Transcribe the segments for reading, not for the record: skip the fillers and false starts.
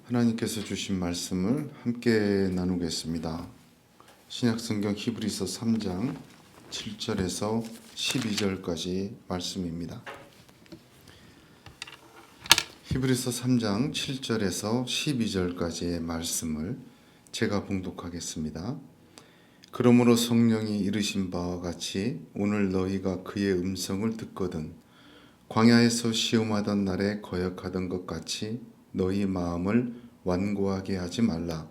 하나님께서 주신 말씀을 함께 나누겠습니다. 신약성경 히브리서 3장 7절에서 12절까지 말씀입니다. 히브리서 3장 7절에서 12절까지의 말씀을 제가 봉독하겠습니다. 그러므로 성령이 이르신 바와 같이 오늘 너희가 그의 음성을 듣거든 광야에서 시험하던 날에 거역하던 것 같이 너희 마음을 완고하게 하지 말라.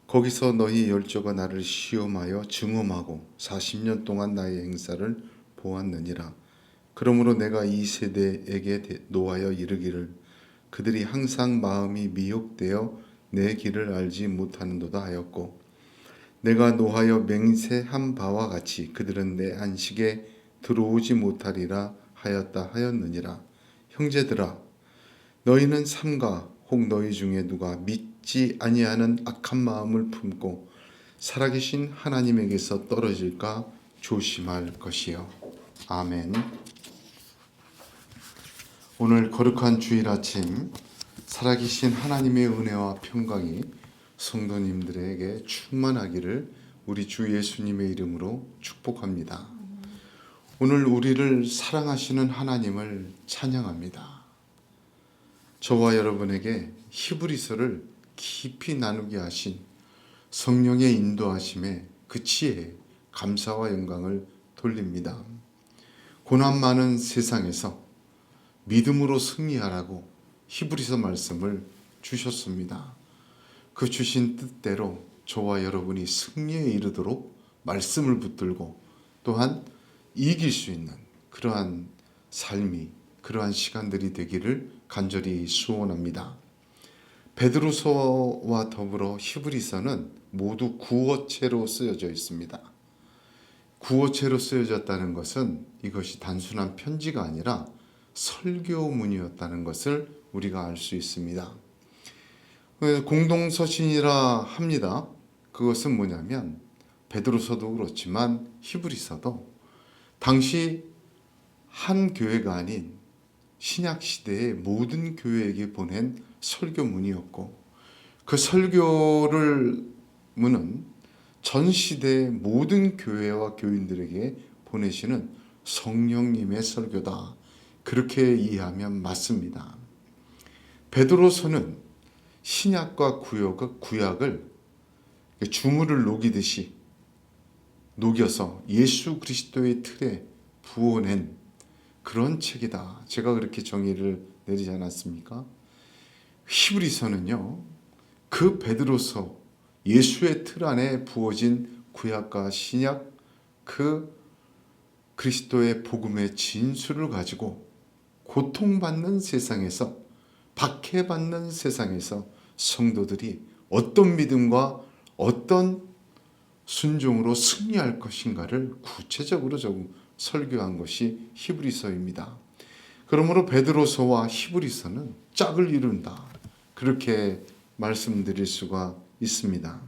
거기서 너희 열조가 나를 시험하여 증험하고 40년 동안 나의 행사를 보았느니라. 그러므로 내가 이 세대에게 노하여 이르기를 그들이 항상 마음이 미혹되어 내 길을 알지 못하는도다 하였고, 내가 노하여 맹세한 바와 같이 그들은 내 안식에 들어오지 못하리라 하였느니라. 형제들아, 너희는 삼가 혹 너희 중에 누가 믿지 아니하는 악한 마음을 품고 살아계신 하나님에게서 떨어질까 조심할 것이요. 아멘. 오늘 거룩한 주일 아침 살아계신 하나님의 은혜와 평강이 성도님들에게 충만하기를 우리 주 예수님의 이름으로 축복합니다. 오늘 우리를 사랑하시는 하나님을 찬양합니다. 저와 여러분에게 히브리서를 깊이 나누게 하신 성령의 인도하심에 그 지혜에 감사와 영광을 돌립니다. 고난 많은 세상에서 믿음으로 승리하라고 히브리서 말씀을 주셨습니다. 그 주신 뜻대로 저와 여러분이 승리에 이르도록 말씀을 붙들고 또한 이길 수 있는 그러한 삶이, 그러한 시간들이 되기를 간절히 소원합니다. 베드로서와 더불어 히브리서는 모두 구어체로 쓰여져 있습니다. 구어체로 쓰여졌다는 것은 이것이 단순한 편지가 아니라 설교문이었다는 것을 우리가 알 수 있습니다. 공동서신이라 합니다. 그것은 뭐냐면 베드로서도 그렇지만 히브리서도 당시 한 교회가 아닌 신약 시대의 모든 교회에게 보낸 설교문이었고, 그 설교를 문은 전 시대의 모든 교회와 교인들에게 보내시는 성령님의 설교다. 그렇게 이해하면 맞습니다. 베드로서는 신약과 구약을 주물을 녹이듯이 녹여서 예수 그리스도의 틀에 부어낸 그런 책이다. 제가 그렇게 정의를 내리지 않았습니까? 히브리서는요, 그 베드로서 예수의 틀 안에 부어진 구약과 신약 그 그리스도의 복음의 진수를 가지고 고통받는 세상에서, 박해받는 세상에서 성도들이 어떤 믿음과 어떤 순종으로 승리할 것인가를 구체적으로 설교한 것이 히브리서입니다. 그러므로 베드로서와 히브리서는 짝을 이룬다. 그렇게 말씀드릴 수가 있습니다.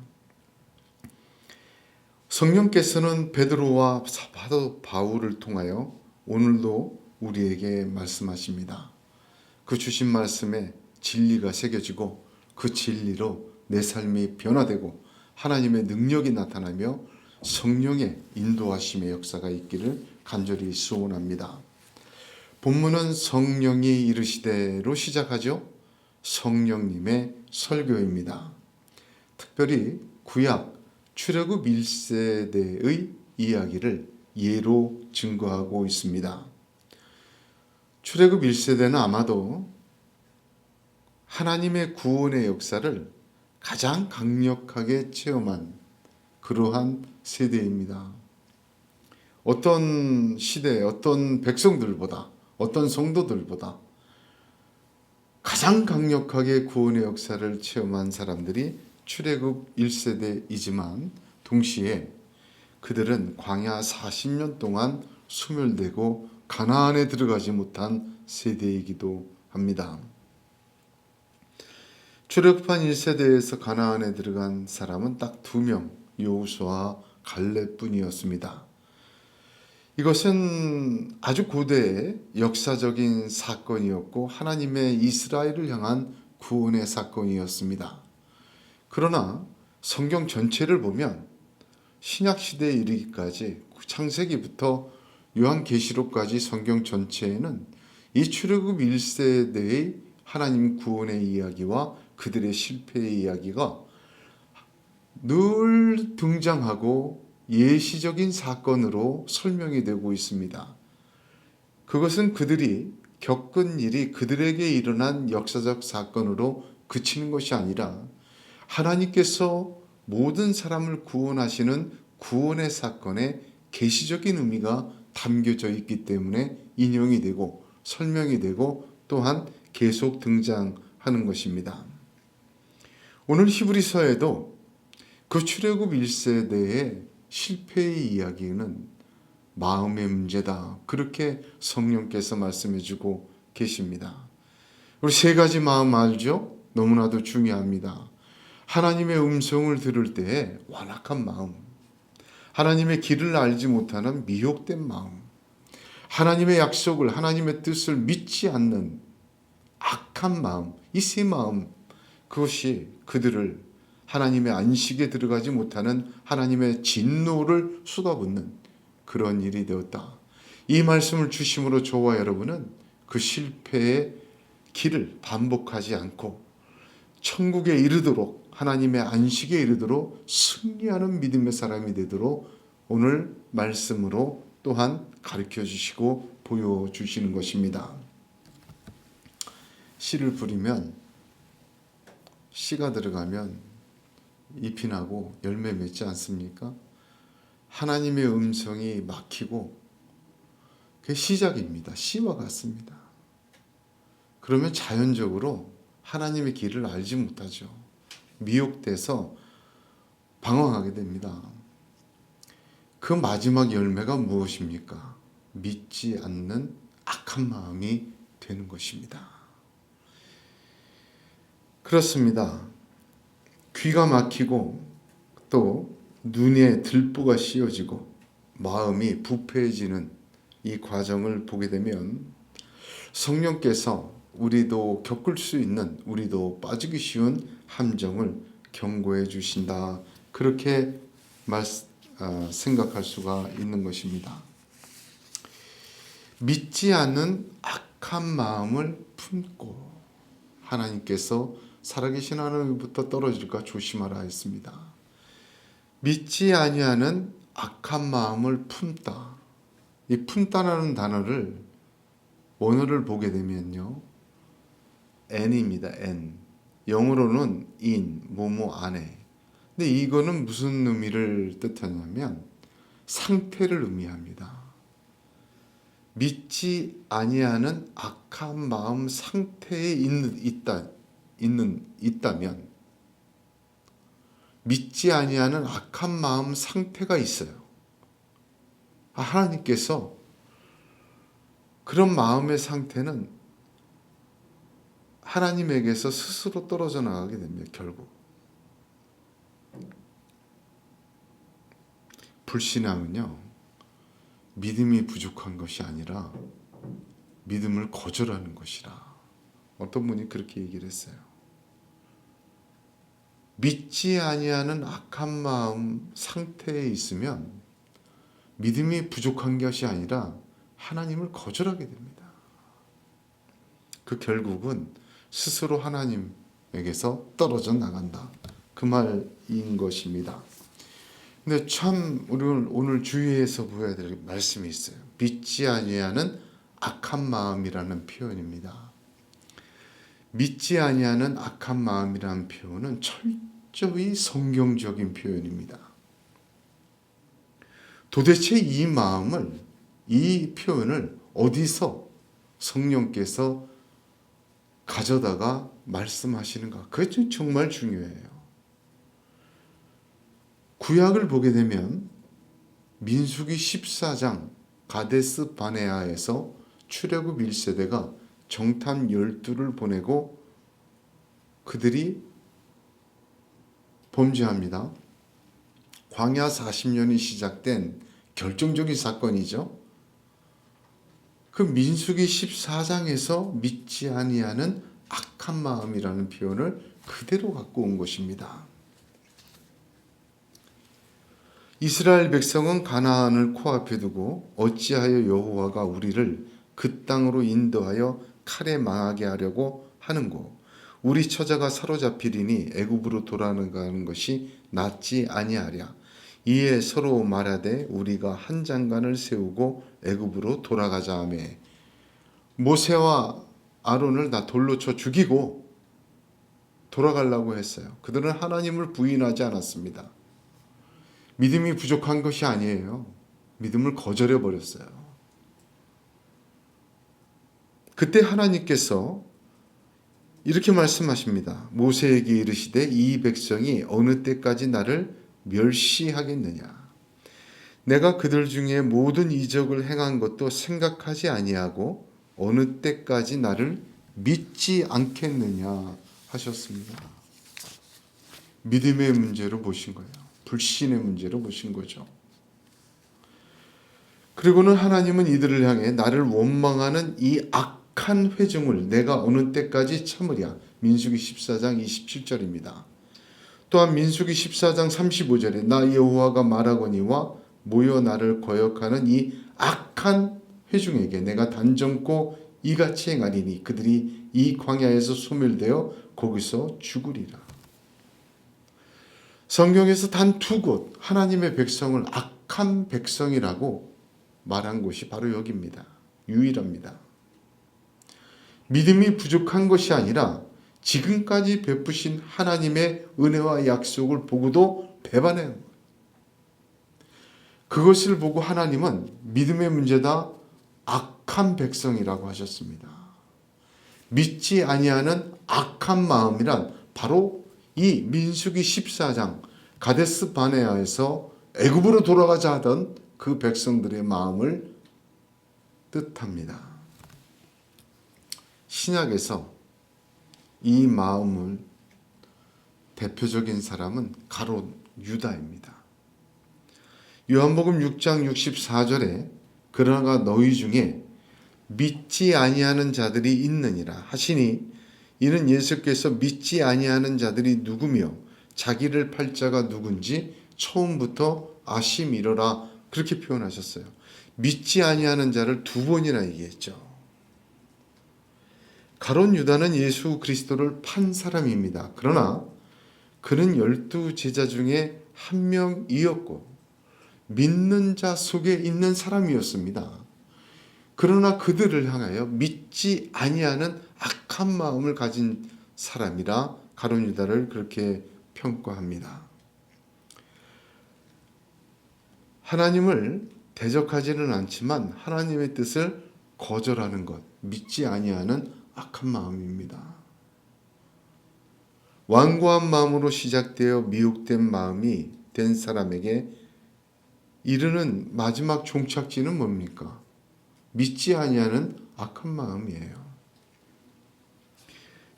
성령께서는 베드로와 사도 바울을 통하여 오늘도 우리에게 말씀하십니다. 그 주신 말씀에 진리가 새겨지고 그 진리로 내 삶이 변화되고 하나님의 능력이 나타나며 성령의 인도하심의 역사가 있기를 간절히 소원합니다. 본문은 성령이 이르시되로 시작하죠. 성령님의 설교입니다. 특별히 구약 출애굽 1세대의 이야기를 예로 증거하고 있습니다. 출애굽 1세대는 아마도 하나님의 구원의 역사를 가장 강력하게 체험한 그러한 세대입니다. 어떤 시대에 어떤 백성들보다, 어떤 성도들보다 가장 강력하게 구원의 역사를 체험한 사람들이 출애굽 1세대이지만 동시에 그들은 광야 40년 동안 소멸되고 가나안에 들어가지 못한 세대이기도 합니다. 출애굽한 1세대에서 가나안에 들어간 사람은 딱 2명, 여호수아와 갈렙뿐이었습니다. 이것은 아주 고대의 역사적인 사건이었고 하나님의 이스라엘을 향한 구원의 사건이었습니다. 그러나 성경 전체를 보면 신약 시대에 이르기까지 창세기부터 요한계시록까지 성경 전체에는 이 출애굽 1세대의 하나님 구원의 이야기와 그들의 실패의 이야기가 늘 등장하고 예시적인 사건으로 설명이 되고 있습니다. 그것은 그들이 겪은 일이 그들에게 일어난 역사적 사건으로 그치는 것이 아니라 하나님께서 모든 사람을 구원하시는 구원의 사건에 계시적인 의미가 담겨져 있기 때문에 인용이 되고 설명이 되고 또한 계속 등장하는 것입니다. 오늘 히브리서에도 그 출애굽 1세대의 실패의 이야기는 마음의 문제다. 그렇게 성령께서 말씀해 주고 계십니다. 우리 세 가지 마음 알죠? 너무나도 중요합니다. 하나님의 음성을 들을 때에 완악한 마음, 하나님의 길을 알지 못하는 미혹된 마음, 하나님의 약속을, 하나님의 뜻을 믿지 않는 악한 마음, 이 세 마음, 그것이 그들을 하나님의 안식에 들어가지 못하는 하나님의 진노를 쏟아붓는 그런 일이 되었다. 이 말씀을 주심으로 저와 여러분은 그 실패의 길을 반복하지 않고 천국에 이르도록, 하나님의 안식에 이르도록 승리하는 믿음의 사람이 되도록 오늘 말씀으로 또한 가르쳐 주시고 보여주시는 것입니다. 씨를 뿌리면, 씨가 들어가면 잎이 나고 열매 맺지 않습니까? 하나님의 음성이 막히고 그게 시작입니다. 씨와 같습니다. 그러면 자연적으로 하나님의 길을 알지 못하죠. 미혹돼서 방황하게 됩니다. 그 마지막 열매가 무엇입니까? 믿지 않는 악한 마음이 되는 것입니다. 그렇습니다. 귀가 막히고 또 눈에 들보가 씌어지고 마음이 부패해지는 이 과정을 보게 되면 성령께서 우리도 겪을 수 있는, 우리도 빠지기 쉬운 함정을 경고해 주신다. 그렇게 생각할 수가 있는 것입니다. 믿지 않는 악한 마음을 품고 하나님께서 살아계신 하나님부터 떨어질까 조심하라 했습니다. 믿지 아니하는 악한 마음을 품다. 이 품다라는 단어를 원어를 보게 되면요, n입니다. n. 영어로는 in, 뭐뭐 안에. 근데 이거는 무슨 의미를 뜻하냐면 상태를 의미합니다. 믿지 아니하는 악한 마음 상태에 있다면, 믿지 아니하는 악한 마음 상태가 있어요. 하나님께서 그런 마음의 상태는 하나님에게서 스스로 떨어져 나가게 됩니다. 결국 불신앙은요, 믿음이 부족한 것이 아니라 믿음을 거절하는 것이라. 어떤 분이 그렇게 얘기를 했어요. 믿지 아니하는 악한 마음 상태에 있으면 믿음이 부족한 것이 아니라 하나님을 거절하게 됩니다. 그 결국은 스스로 하나님에게서 떨어져 나간다. 그 말인 것입니다. 근데 참 우리는 오늘 주의해서 보아야 될 말씀이 있어요. 믿지 아니하는 악한 마음이라는 표현입니다. 믿지 아니하는 악한 마음이라는 표현은 철저히 성경적인 표현입니다. 도대체 이 마음을, 이 표현을 어디서 성령께서 가져다가 말씀하시는가? 그게 정말 중요해요. 구약을 보게 되면 민수기 14장 가데스 바네아에서 출애굽 1세대가 정탐 12를 보내고 그들이 범죄합니다. 광야 40년이 시작된 결정적인 사건이죠. 그 민수기 14장에서 믿지 아니하는 악한 마음이라는 표현을 그대로 갖고 온 것입니다. 이스라엘 백성은 가나안을 코앞에 두고 어찌하여 여호와가 우리를 그 땅으로 인도하여 칼에 망하게 하려고 하는고, 우리 처자가 사로잡히리니 애굽으로 돌아가는 것이 낫지 아니하랴. 이에 서로 말하되 우리가 한 장관을 세우고 애굽으로 돌아가자 하며, 모세와 아론을 다 돌로 쳐 죽이고 돌아가려고 했어요. 그들은 하나님을 부인하지 않았습니다. 믿음이 부족한 것이 아니에요. 믿음을 거절해 버렸어요. 그때 하나님께서 이렇게 말씀하십니다. 모세에게 이르시되 이 백성이 어느 때까지 나를 멸시하겠느냐. 내가 그들 중에 모든 이적을 행한 것도 생각하지 아니하고 어느 때까지 나를 믿지 않겠느냐 하셨습니다. 믿음의 문제로 보신 거예요. 불신의 문제로 보신 거죠. 그리고는 하나님은 이들을 향해 나를 원망하는 이 악한 회중을 내가 어느 때까지 참으랴. 민수기 14장 27절입니다. 또한 민수기 14장 35절에 나 여호와가 말하거니와 모여 나를 거역하는 이 악한 회중에게 내가 단정코 이같이 행하리니 그들이 이 광야에서 소멸되어 거기서 죽으리라. 성경에서 단 두 곳 하나님의 백성을 악한 백성이라고 말한 곳이 바로 여기입니다. 유일합니다. 믿음이 부족한 것이 아니라 지금까지 베푸신 하나님의 은혜와 약속을 보고도 배반해요. 그것을 보고 하나님은 믿음의 문제다, 악한 백성이라고 하셨습니다. 믿지 아니하는 악한 마음이란 바로 이 민수기 14장 가데스 바네아에서 애굽으로 돌아가자 하던 그 백성들의 마음을 뜻합니다. 신약에서 이 마음을 대표적인 사람은 가롯 유다입니다. 요한복음 6장 64절에 그러나 너희 중에 믿지 아니하는 자들이 있느니라 하시니, 이는 예수께서 믿지 아니하는 자들이 누구며 자기를 팔 자가 누군지 처음부터 아심이러라 그렇게 표현하셨어요. 믿지 아니하는 자를 두 번이나 얘기했죠. 가롯 유다는 예수 그리스도를 판 사람입니다. 그러나 그는 12 제자 중에 한 명이었고 믿는 자 속에 있는 사람이었습니다. 그러나 그들을 향하여 믿지 아니하는 악한 마음을 가진 사람이라 가롯 유다를 그렇게 평가합니다. 하나님을 대적하지는 않지만 하나님의 뜻을 거절하는 것, 믿지 아니하는 악한 마음입니다. 완고한 마음으로 시작되어 미혹된 마음이 된 사람에게 이르는 마지막 종착지는 뭡니까? 믿지 아니하는 악한 마음이에요.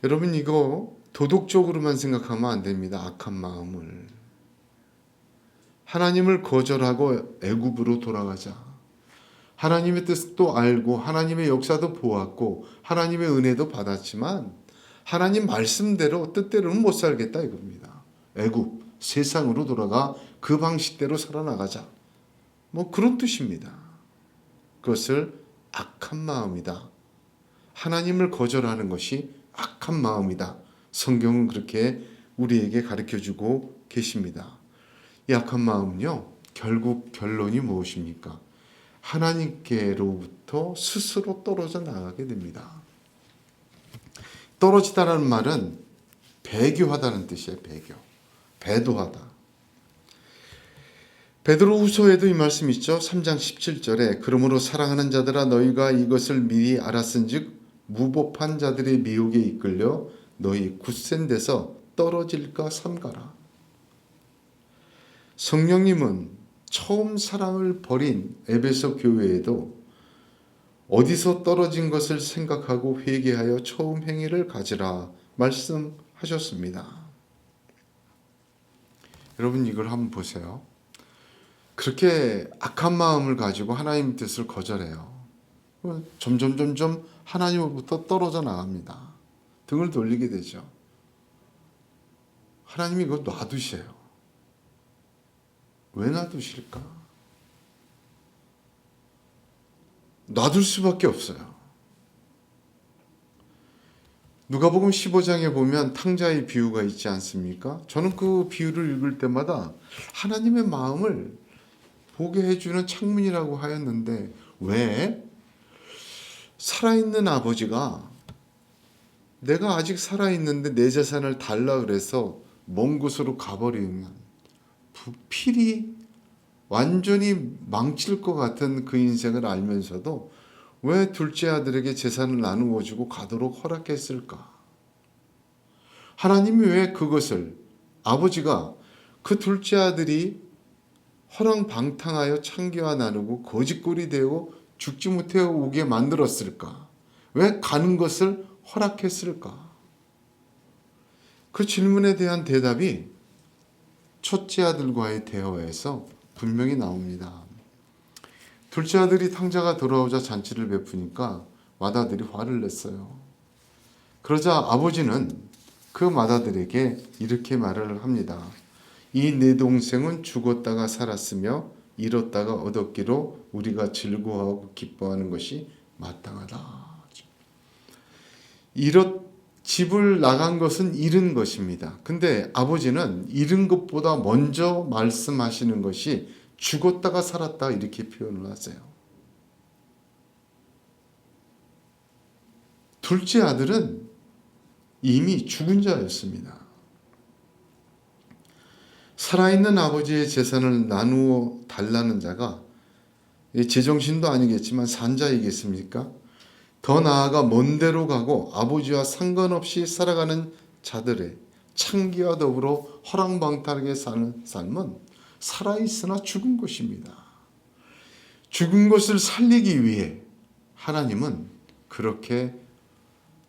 여러분, 이거 도덕적으로만 생각하면 안 됩니다. 악한 마음을. 하나님을 거절하고 애굽으로 돌아가자. 하나님의 뜻도 알고 하나님의 역사도 보았고 하나님의 은혜도 받았지만 하나님 말씀대로 뜻대로는 못 살겠다 이겁니다. 애굽, 세상으로 돌아가 그 방식대로 살아나가자. 뭐 그런 뜻입니다. 그것을 악한 마음이다. 하나님을 거절하는 것이 악한 마음이다. 성경은 그렇게 우리에게 가르쳐주고 계십니다. 이 악한 마음은요, 결국 결론이 무엇입니까? 하나님께로부터 스스로 떨어져 나가게 됩니다. 떨어지다라는 말은 배교하다는 뜻이에요. 배도하다. 베드로후서에도 이 말씀 있죠. 3장 17절에 그러므로 사랑하는 자들아 너희가 이것을 미리 알았은즉 무법한 자들의 미혹에 이끌려 너희 굳센 데서 떨어질까 삼가라. 성령님은 처음 사랑을 버린 에베소 교회에도 어디서 떨어진 것을 생각하고 회개하여 처음 행위를 가지라 말씀하셨습니다. 여러분, 이걸 한번 보세요. 그렇게 악한 마음을 가지고 하나님의 뜻을 거절해요. 점점 하나님으로부터 떨어져 나갑니다. 등을 돌리게 되죠. 하나님이 이거 놔두세요. 왜 놔두실까? 놔둘 수밖에 없어요. 누가복음 15장에 보면 탕자의 비유가 있지 않습니까? 저는 그 비유를 읽을 때마다 하나님의 마음을 보게 해주는 창문이라고 하였는데, 왜? 살아있는 아버지가 내가 아직 살아있는데 내 재산을 달라 그래서 먼 곳으로 가버리면 부필이 완전히 망칠 것 같은 그 인생을 알면서도 왜 둘째 아들에게 재산을 나누어 주고 가도록 허락했을까? 하나님이 왜 그것을, 아버지가 그 둘째 아들이 허랑방탕하여 창기와 나누고 거짓골이 되고 죽지 못해 오게 만들었을까? 왜 가는 것을 허락했을까? 그 질문에 대한 대답이 첫째 아들과의 대화에서 분명히 나옵니다. 둘째 아들이 탕자가 돌아오자 잔치를 베푸니까 맏아들이 화를 냈어요. 그러자 아버지는 그 맏아들에게 이렇게 말을 합니다. 이 내 동생은 죽었다가 살았으며 잃었다가 얻었기로 우리가 즐거워하고 기뻐하는 것이 마땅하다. 집을 나간 것은 잃은 것입니다. 근데 아버지는 잃은 것보다 먼저 말씀하시는 것이 죽었다가 살았다 이렇게 표현을 하세요. 둘째 아들은 이미 죽은 자였습니다. 살아있는 아버지의 재산을 나누어 달라는 자가 제정신도 아니겠지만 산자이겠습니까? 더 나아가 먼 데로 가고 아버지와 상관없이 살아가는 자들의 창기와 더불어 허랑방탕하게 사는 삶은 살아있으나 죽은 것입니다. 죽은 것을 살리기 위해 하나님은 그렇게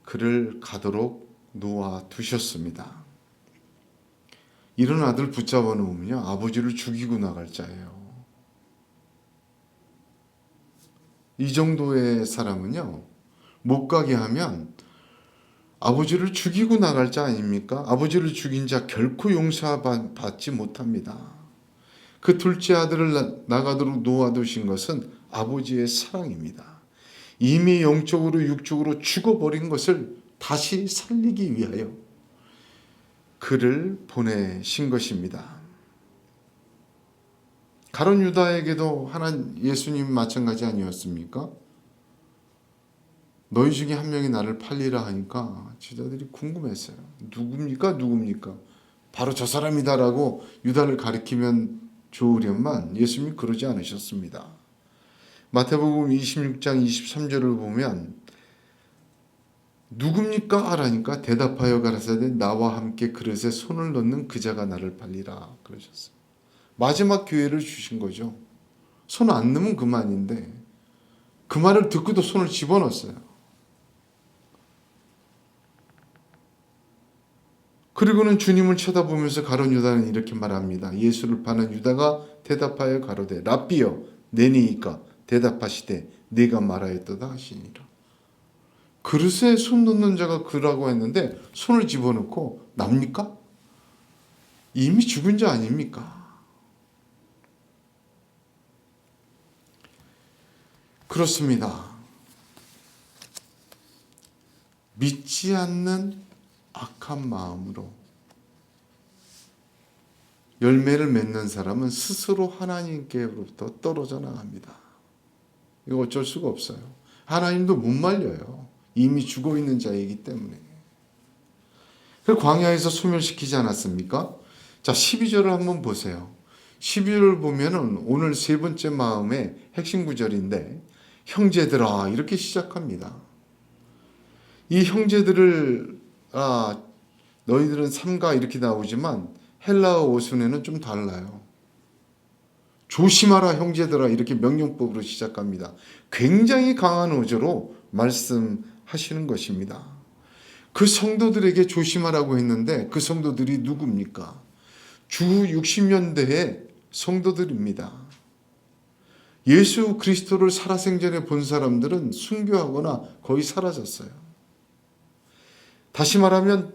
그를 가도록 놓아두셨습니다. 이런 아들 붙잡아 놓으면요, 아버지를 죽이고 나갈 자예요. 이 정도의 사람은요, 못 가게 하면 아버지를 죽이고 나갈 자 아닙니까? 아버지를 죽인 자 결코 용서받지 못합니다. 그 둘째 아들을 나가도록 놓아두신 것은 아버지의 사랑입니다. 이미 영적으로 육적으로 죽어버린 것을 다시 살리기 위하여 그를 보내신 것입니다. 가룟 유다에게도 예수님 마찬가지 아니었습니까? 너희 중에 한 명이 나를 팔리라 하니까 제자들이 궁금했어요. 누굽니까? 바로 저 사람이다라고 유다를 가리키면 좋으련만 예수님이 그러지 않으셨습니다. 마태복음 26장 23절을 보면 누굽니까? 하라니까 대답하여 가라사대 나와 함께 그릇에 손을 넣는 그 자가 나를 팔리라 그러셨어요. 마지막 기회를 주신 거죠. 손 안 넣으면 그만인데 그 말을 듣고도 손을 집어넣었어요. 그리고는 주님을 쳐다보면서 가룟 유다는 이렇게 말합니다. 예수를 파는 유다가 대답하여 가로되 랍비여 내니이까 대답하시되 네가 말하였도다 하시니라. 그릇에 손 넣는 자가 그라고 했는데 손을 집어넣고 납니까? 이미 죽은 자 아닙니까? 그렇습니다. 믿지 않는 악한 마음으로 열매를 맺는 사람은 스스로 하나님께로부터 떨어져 나갑니다. 이거 어쩔 수가 없어요. 하나님도 못 말려요. 이미 죽어 있는 자이기 때문에. 그 광야에서 소멸시키지 않았습니까? 자, 12절을 한번 보세요. 12절을 보면은 오늘 세 번째 마음의 핵심 구절인데 형제들아 이렇게 시작합니다. 이 형제들을 너희들은 삼가 이렇게 나오지만 헬라어 어순에는 좀 달라요. 조심하라 형제들아 이렇게 명령법으로 시작합니다. 굉장히 강한 어조로 말씀하시는 것입니다. 그 성도들에게 조심하라고 했는데 그 성도들이 누굽니까? 주 60년대의 성도들입니다. 예수 그리스도를 살아생전에 본 사람들은 순교하거나 거의 사라졌어요. 다시 말하면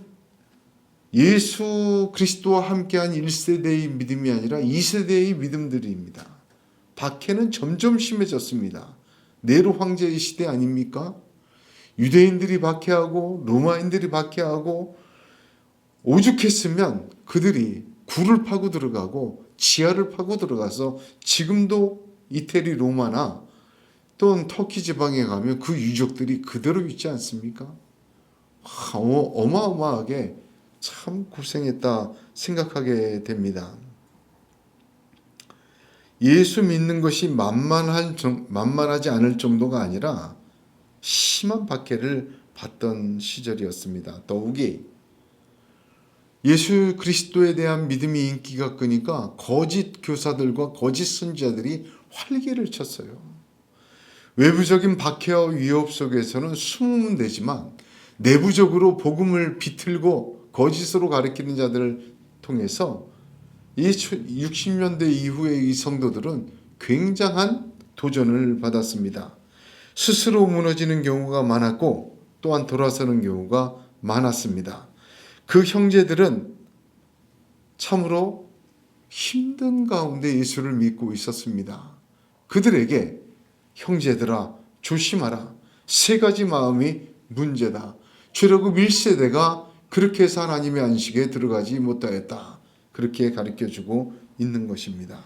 예수 그리스도와 함께한 1세대의 믿음이 아니라 2세대의 믿음들입니다. 박해는 점점 심해졌습니다. 네로 황제의 시대 아닙니까? 유대인들이 박해하고 로마인들이 박해하고 오죽했으면 그들이 굴을 파고 들어가고 지하를 파고 들어가서 지금도 이태리 로마나 또는 터키 지방에 가면 그 유적들이 그대로 있지 않습니까? 어마어마하게 참 고생했다 생각하게 됩니다. 예수 믿는 것이 만만하지 않을 정도가 아니라 심한 박해를 받던 시절이었습니다. 더욱이 예수 그리스도에 대한 믿음이 인기가 끄니까 거짓 교사들과 거짓 선지자들이 활개를 쳤어요. 외부적인 박해와 위협 속에서는 숨으면 되지만 내부적으로 복음을 비틀고 거짓으로 가르치는 자들을 통해서 이 60년대 이후의 이 성도들은 굉장한 도전을 받았습니다. 스스로 무너지는 경우가 많았고 또한 돌아서는 경우가 많았습니다. 그 형제들은 참으로 힘든 가운데 예수를 믿고 있었습니다. 그들에게 형제들아 조심하라. 세 가지 마음이 문제다. 출애굽 1세대가 그렇게 해서 하나님의 안식에 들어가지 못하였다. 그렇게 가르쳐주고 있는 것입니다.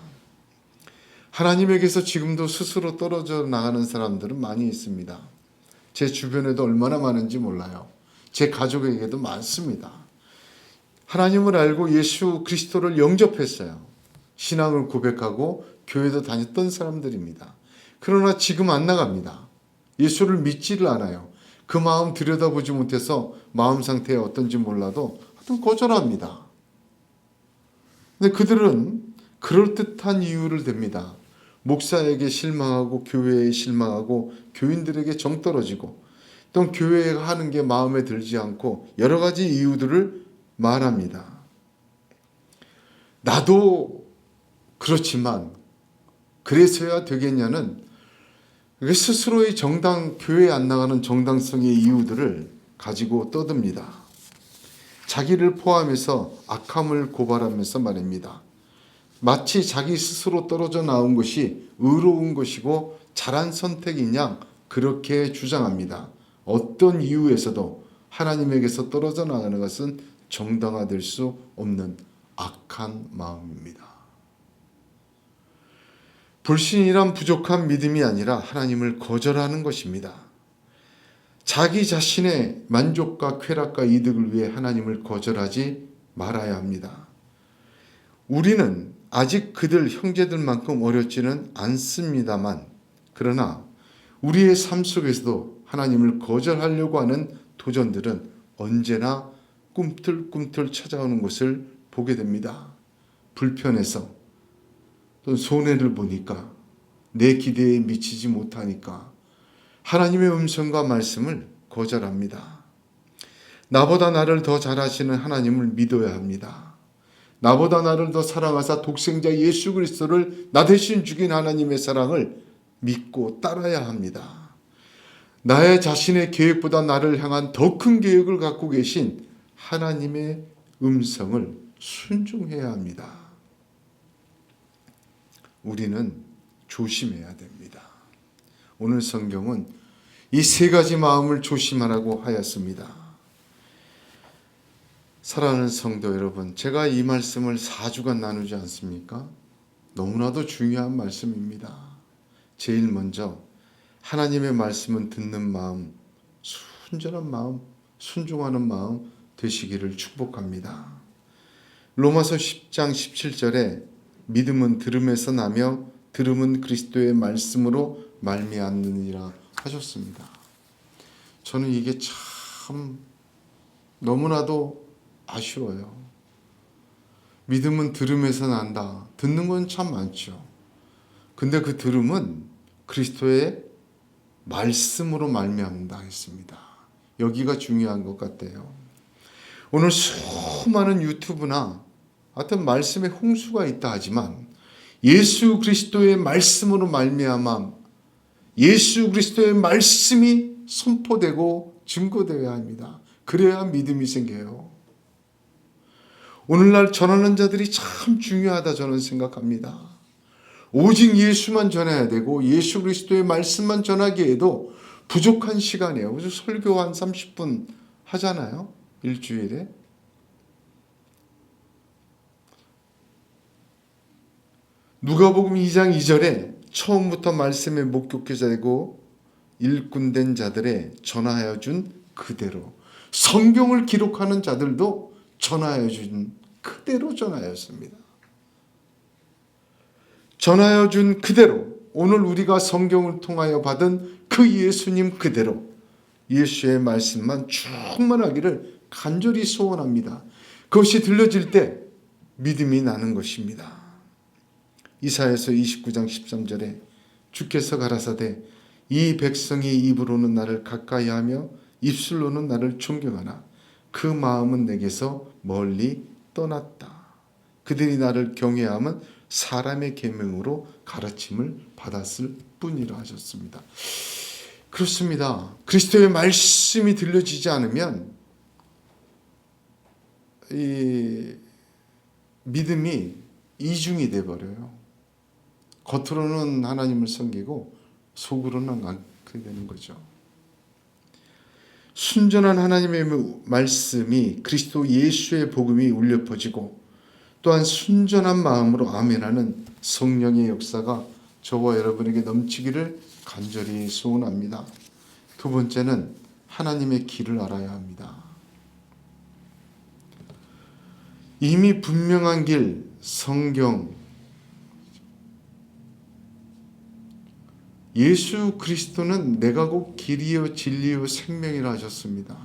하나님에게서 지금도 스스로 떨어져 나가는 사람들은 많이 있습니다. 제 주변에도 얼마나 많은지 몰라요. 제 가족에게도 많습니다. 하나님을 알고 예수 그리스도를 영접했어요. 신앙을 고백하고 교회도 다녔던 사람들입니다. 그러나 지금 안 나갑니다. 예수를 믿지를 않아요. 그 마음 들여다보지 못해서 마음 상태가 어떤지 몰라도 하여튼 거절합니다. 근데 그들은 그럴듯한 이유를 댑니다. 목사에게 실망하고 교회에 실망하고 교인들에게 정 떨어지고 또 교회가 하는 게 마음에 들지 않고 여러 가지 이유들을 말합니다. 나도 그렇지만 그래서야 되겠냐는 스스로의 교회에 안 나가는 정당성의 이유들을 가지고 떠듭니다. 자기를 포함해서 악함을 고발하면서 말입니다. 마치 자기 스스로 떨어져 나온 것이 의로운 것이고 잘한 선택이냐 그렇게 주장합니다. 어떤 이유에서도 하나님에게서 떨어져 나가는 것은 정당화될 수 없는 악한 마음입니다. 불신이란 부족한 믿음이 아니라 하나님을 거절하는 것입니다. 자기 자신의 만족과 쾌락과 이득을 위해 하나님을 거절하지 말아야 합니다. 우리는 아직 그들 형제들만큼 어렵지는 않습니다만 그러나 우리의 삶 속에서도 하나님을 거절하려고 하는 도전들은 언제나 꿈틀꿈틀 찾아오는 것을 보게 됩니다. 불편해서 또 손해를 보니까 내 기대에 미치지 못하니까 하나님의 음성과 말씀을 거절합니다. 나보다 나를 더 잘하시는 하나님을 믿어야 합니다. 나보다 나를 더 사랑하사 독생자 예수 그리스도를 나 대신 죽인 하나님의 사랑을 믿고 따라야 합니다. 나의 자신의 계획보다 나를 향한 더 큰 계획을 갖고 계신 하나님의 음성을 순종해야 합니다. 우리는 조심해야 됩니다. 오늘 성경은 이 세 가지 마음을 조심하라고 하였습니다. 사랑하는 성도 여러분, 제가 이 말씀을 4주간 나누지 않습니까? 너무나도 중요한 말씀입니다. 제일 먼저 하나님의 말씀은 듣는 마음, 순전한 마음, 순종하는 마음 되시기를 축복합니다. 로마서 10장 17절에 믿음은 들음에서 나며 들음은 그리스도의 말씀으로 말미암느니라 하셨습니다. 저는 이게 참 너무나도 아쉬워요. 믿음은 들음에서 난다. 듣는 건 참 많죠. 근데 그 들음은 그리스도의 말씀으로 말미암는다 했습니다. 여기가 중요한 것 같아요. 오늘 수많은 유튜브나 어떤 말씀의 홍수가 있다 하지만 예수 그리스도의 말씀으로 말미암아 예수 그리스도의 말씀이 선포되고 증거되어야 합니다. 그래야 믿음이 생겨요. 오늘날 전하는 자들이 참 중요하다 저는 생각합니다. 오직 예수만 전해야 되고 예수 그리스도의 말씀만 전하기에도 부족한 시간이에요. 그래서 설교 한 30분 하잖아요. 일주일에. 누가복음 2장 2절에 처음부터 말씀에 목격자 되고 일꾼된 자들의 전하여 준 그대로, 성경을 기록하는 자들도 전하여 준 그대로 전하였습니다. 전하여 준 그대로, 오늘 우리가 성경을 통하여 받은 그 예수님 그대로 예수의 말씀만 충만하기를 간절히 소원합니다. 그것이 들려질 때 믿음이 나는 것입니다. 이사야서 29장 13절에 주께서 가라사대 이 백성이 입으로는 나를 가까이하며 입술로는 나를 존경하나 그 마음은 내게서 멀리 떠났다. 그들이 나를 경외함은 사람의 계명으로 가르침을 받았을 뿐이라 하셨습니다. 그렇습니다. 그리스도의 말씀이 들려지지 않으면 이 믿음이 이중이 돼버려요. 겉으로는 하나님을 섬기고 속으로는 않게 되는 거죠. 순전한 하나님의 말씀이, 그리스도 예수의 복음이 울려 퍼지고 또한 순전한 마음으로 아멘하는 성령의 역사가 저와 여러분에게 넘치기를 간절히 소원합니다. 두 번째는 하나님의 길을 알아야 합니다. 이미 분명한 길, 성경, 예수 그리스도는 내가 곧 길이요 진리요 생명이라 하셨습니다.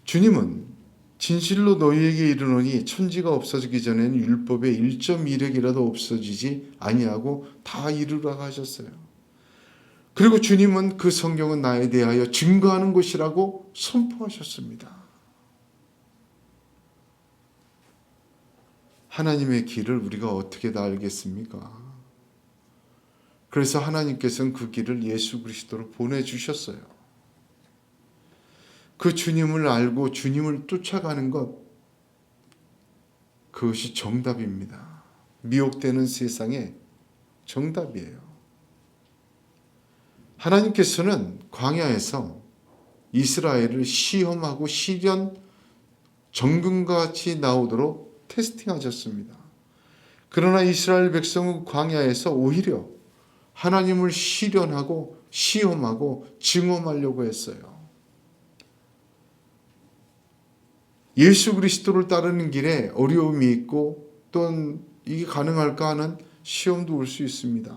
주님은 진실로 너희에게 이르노니 천지가 없어지기 전에는 율법의 1.1획이라도 없어지지 아니하고 다 이루라 하셨어요. 그리고 주님은 그 성경은 나에 대하여 증거하는 것이라고 선포하셨습니다. 하나님의 길을 우리가 어떻게 다 알겠습니까? 그래서 하나님께서는 그 길을 예수 그리스도로 보내주셨어요. 그 주님을 알고 주님을 쫓아가는 것, 그것이 정답입니다. 미혹되는 세상의 정답이에요. 하나님께서는 광야에서 이스라엘을 시험하고 시련 정금과 같이 나오도록 테스팅하셨습니다. 그러나 이스라엘 백성은 광야에서 오히려 하나님을 시련하고 시험하고 증험하려고 했어요. 예수 그리스도를 따르는 길에 어려움이 있고 또는 이게 가능할까 하는 시험도 올 수 있습니다.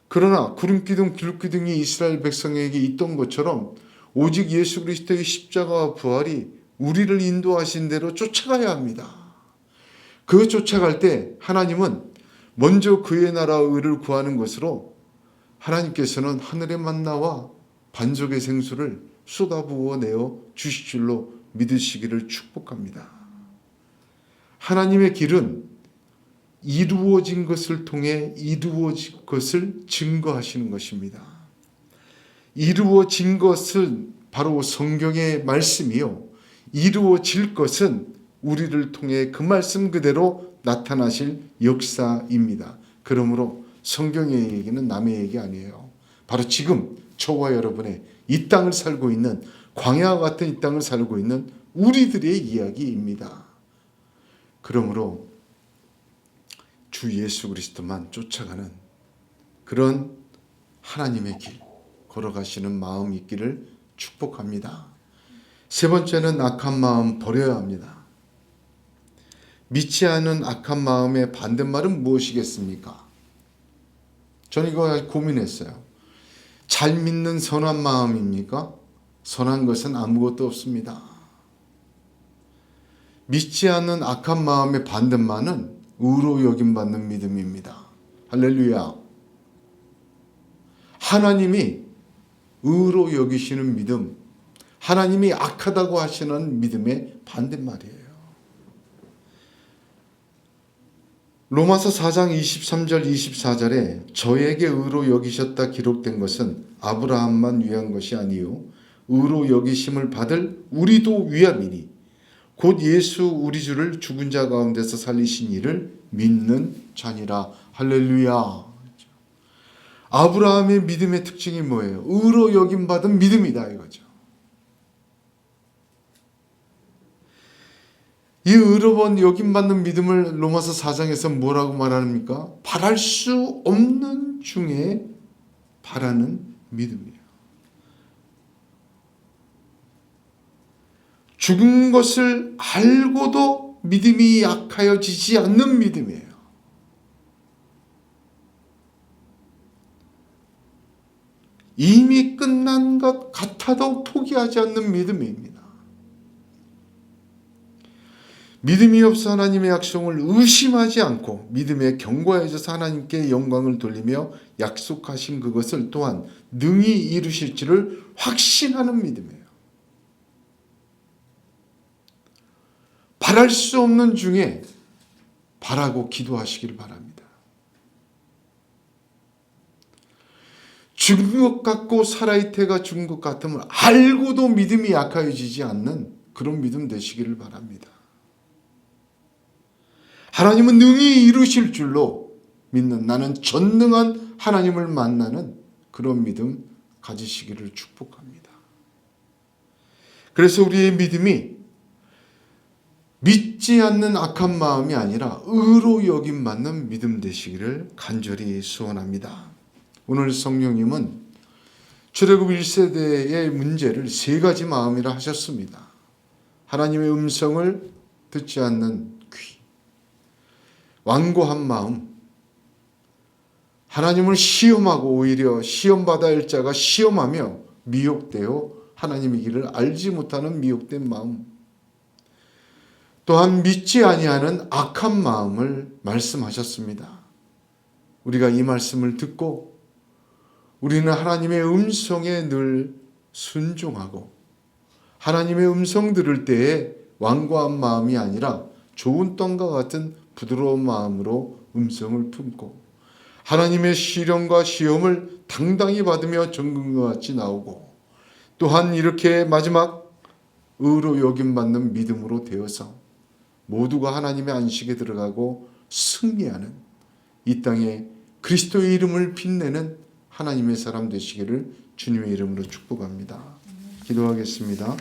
그러나 구름기둥 길기둥이 이스라엘 백성에게 있던 것처럼 오직 예수 그리스도의 십자가와 부활이 우리를 인도하신 대로 쫓아가야 합니다. 그 쫓아갈 때 하나님은 먼저 그의 나라와 의를 구하는 것으로 하나님께서는 하늘의 만나와 반석의 생수를 쏟아부어 내어 주실 줄로 믿으시기를 축복합니다. 하나님의 길은 이루어진 것을 통해 이루어진 것을 증거하시는 것입니다. 이루어진 것은 바로 성경의 말씀이요, 이루어질 것은 우리를 통해 그 말씀 그대로 나타나실 역사입니다. 그러므로 성경의 얘기는 남의 얘기 아니에요. 바로 지금 저와 여러분의 이 땅을 살고 있는, 광야와 같은 이 땅을 살고 있는 우리들의 이야기입니다. 그러므로 주 예수 그리스도만 쫓아가는 그런 하나님의 길 걸어가시는 마음 있기를 축복합니다. 세 번째는 악한 마음 버려야 합니다. 믿지 않은 악한 마음의 반대말은 무엇이겠습니까? 저는 이거 고민했어요. 잘 믿는 선한 마음입니까? 선한 것은 아무것도 없습니다. 믿지 않는 악한 마음의 반대말은 의로 여김받는 믿음입니다. 할렐루야. 하나님이 의로 여기시는 믿음, 하나님이 악하다고 하시는 믿음의 반대말이에요. 로마서 4장 23절 24절에 저에게 의로 여기셨다 기록된 것은 아브라함만 위한 것이 아니요 의로 여기심을 받을 우리도 위함이니 곧 예수 우리 주를 죽은 자 가운데서 살리신 이를 믿는 자니라. 할렐루야. 아브라함의 믿음의 특징이 뭐예요? 의로 여김 받은 믿음이다 이거죠. 이 의로 여김 받는 믿음을 로마서 4장에서 뭐라고 말합니까? 바랄 수 없는 중에 바라는 믿음이에요. 죽은 것을 알고도 믿음이 약하여지지 않는 믿음이에요. 이미 끝난 것 같아도 포기하지 않는 믿음입니다. 믿음이 없어 하나님의 약속을 의심하지 않고 믿음에 견고해져서 하나님께 영광을 돌리며 약속하신 그것을 또한 능히 이루실지를 확신하는 믿음이에요. 바랄 수 없는 중에 바라고 기도하시길 바랍니다. 죽은 것 같고 살아있다가 죽은 것 같으면 알고도 믿음이 약해지지 않는 그런 믿음 되시기를 바랍니다. 하나님은 능히 이루실 줄로 믿는, 나는 전능한 하나님을 만나는 그런 믿음 가지시기를 축복합니다. 그래서 우리의 믿음이 믿지 않는 악한 마음이 아니라 의로 여김 받는 믿음 되시기를 간절히 소원합니다. 오늘 성령님은 출애굽 1세대의 문제를 세 가지 마음이라 하셨습니다. 하나님의 음성을 듣지 않는 귀, 완고한 마음, 하나님을 시험하고 오히려 시험받아야 할 자가 시험하며 미혹되어 하나님의 길을 알지 못하는 미혹된 마음, 또한 믿지 아니하는 악한 마음을 말씀하셨습니다. 우리가 이 말씀을 듣고 우리는 하나님의 음성에 늘 순종하고 하나님의 음성 들을 때에 완고한 마음이 아니라 좋은 떡과 같은 부드러운 마음으로 음성을 품고 하나님의 시련과 시험을 당당히 받으며 정금과 같이 나오고 또한 이렇게 마지막 의로 여김받는 믿음으로 되어서 모두가 하나님의 안식에 들어가고 승리하는 이 땅에 그리스도의 이름을 빛내는 하나님의 사람 되시기를 주님의 이름으로 축복합니다. 기도하겠습니다.